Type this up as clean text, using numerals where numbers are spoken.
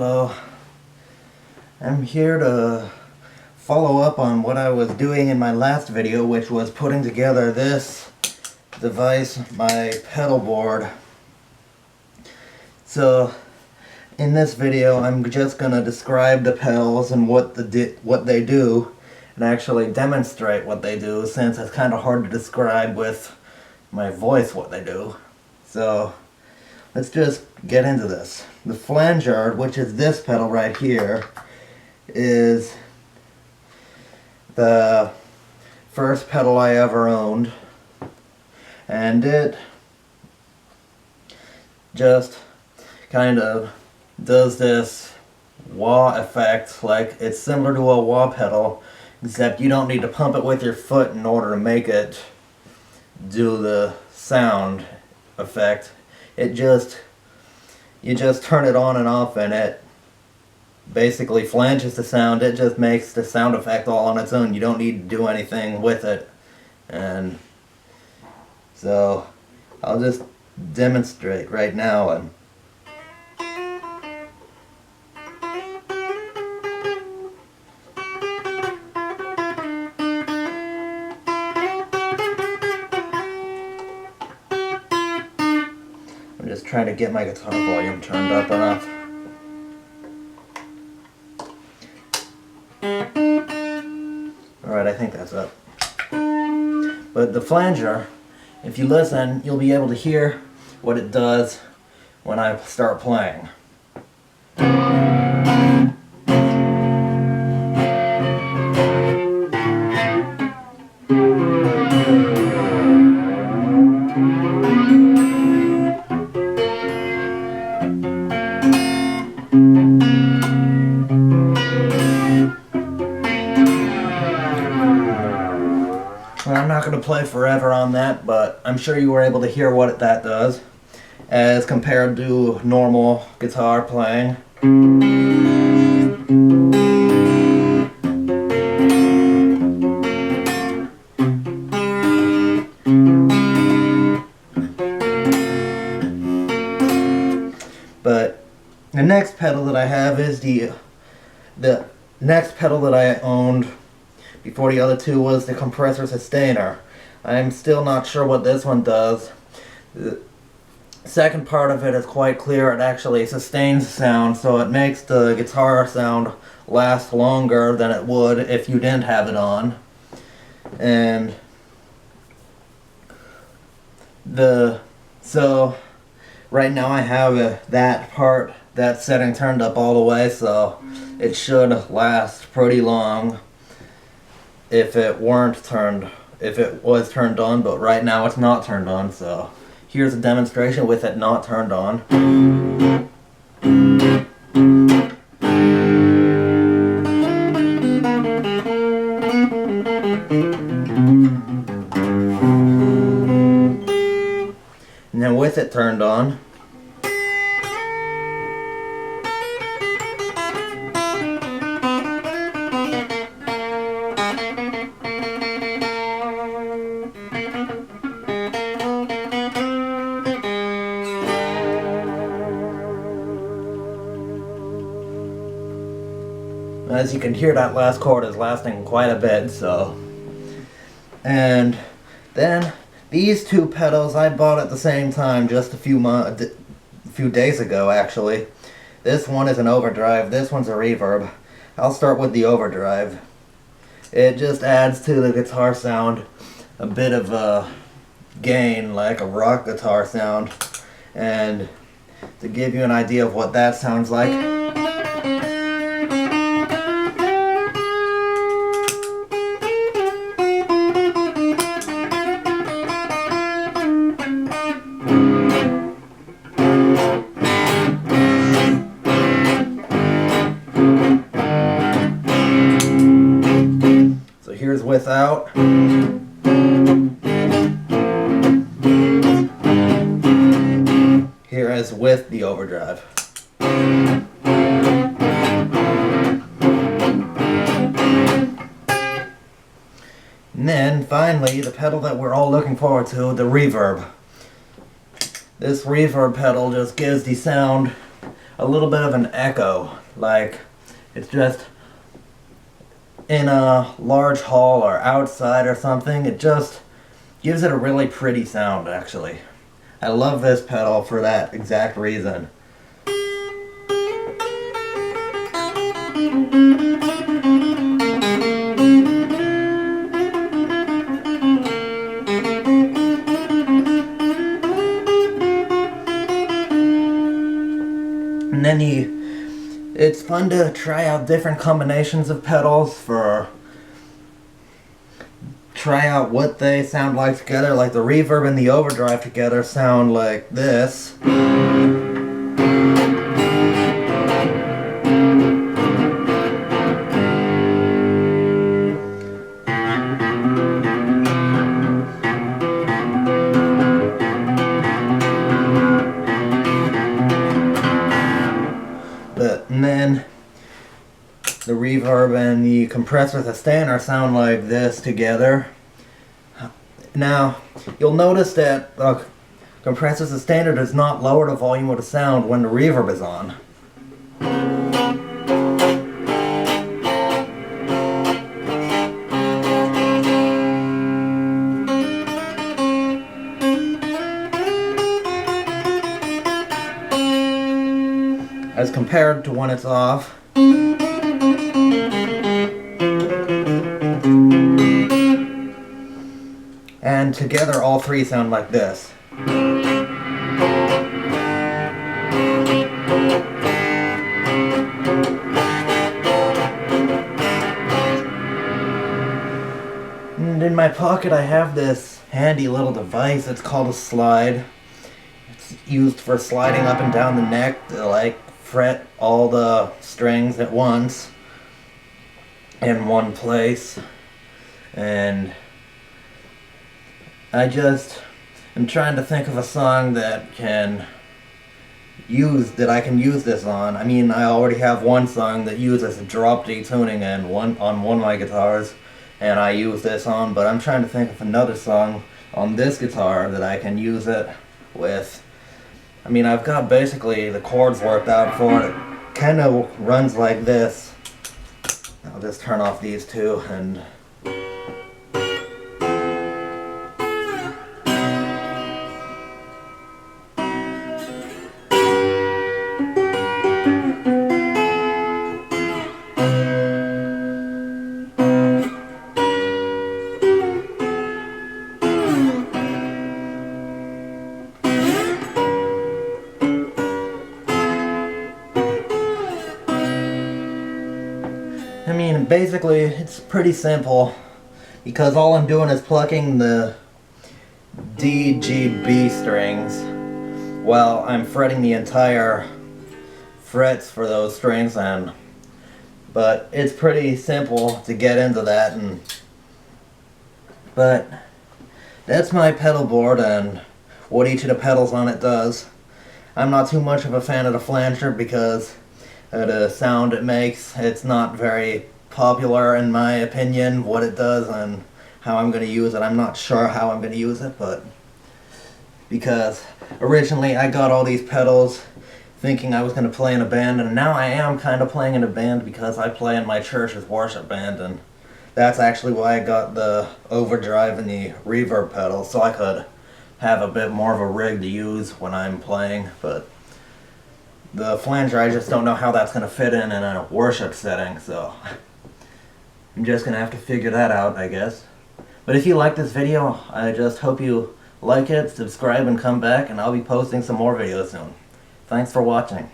Hello. I'm here to follow up on what I was doing in my last video, which was putting together this device, my pedal board. So in this video I'm just going to describe the pedals and what they do, and actually demonstrate what they do, since it's kind of hard to describe with my voice what they do. So let's just get into this. The flanger, which is this pedal right here, is the first pedal I ever owned, and it just kind of does this wah effect. Like, it's similar to a wah pedal, except you don't need to pump it with your foot in order to make it do the sound effect. You just turn it on and off, and it basically flanges the sound. It just makes the sound effect all on its own. You don't need to do anything with it. And so I'll just demonstrate right now. And I'm just trying to get my guitar volume turned up enough. Alright, I think that's up. But the flanger, if you listen, you'll be able to hear what it does when I start playing. I'm not going to play forever on that, but I'm sure you were able to hear what that does as compared to normal guitar playing. But the next pedal that I have is the next pedal that I owned before the other two was the compressor sustainer. I'm still not sure what this one does. The second part of it is quite clear. It actually sustains sound, so it makes the guitar sound last longer than it would if you didn't have it on. And so right now I have that setting turned up all the way, so it should last pretty long if it was turned on, but right now it's not turned on. So here's a demonstration with it not turned on. And then with it turned on, as you can hear, that last chord is lasting quite a bit. So, and then these two pedals I bought at the same time just a few days ago, actually. This one is an overdrive, this one's a reverb. I'll start with the overdrive. It just adds to the guitar sound a bit of a gain, like a rock guitar sound. And to give you an idea of what that sounds like, here's without. Here is with the overdrive. And then finally, the pedal that we're all looking forward to, the reverb. This reverb pedal just gives the sound a little bit of an echo, like it's just in a large hall or outside or something. It just gives it a really pretty sound, actually. I love this pedal for that exact reason. And then it's fun to try out different combinations of pedals try out what they sound like together. Like the reverb and the overdrive together sound like this. And then the reverb and the compressor sustainer sound like this together. Now, you'll notice that the compressor sustainer does not lower the volume of the sound when the reverb is on. As compared to when it's off. And together all three sound like this. And in my pocket I have this handy little device. It's called a slide. It's used for sliding up and down the neck to like fret all the strings at once in one place. And I just am trying to think of a song that I can use this on. I mean, I already have one song that uses a drop D tuning and on one of my guitars, and I use this on, but I'm trying to think of another song on this guitar that I can use it with. I mean, I've got basically the chords worked out for it. It kind of runs like this. I'll just turn off these two and... I mean, basically, it's pretty simple, because all I'm doing is plucking the D, G, B strings while I'm fretting the entire frets for those strings, but it's pretty simple to get into that. But that's my pedal board and what each of the pedals on it does. I'm not too much of a fan of the flanger because the sound it makes. It's not very popular in my opinion, what it does and how I'm going to use it. I'm not sure how I'm going to use it, but because originally I got all these pedals thinking I was going to play in a band, and now I am kind of playing in a band because I play in my church's worship band, and that's actually why I got the overdrive and the reverb pedal, so I could have a bit more of a rig to use when I'm playing. But the flanger, I just don't know how that's going to fit in a worship setting, so I'm just going to have to figure that out, I guess. But if you like this video, I just hope you like it, subscribe, and come back, and I'll be posting some more videos soon. Thanks for watching.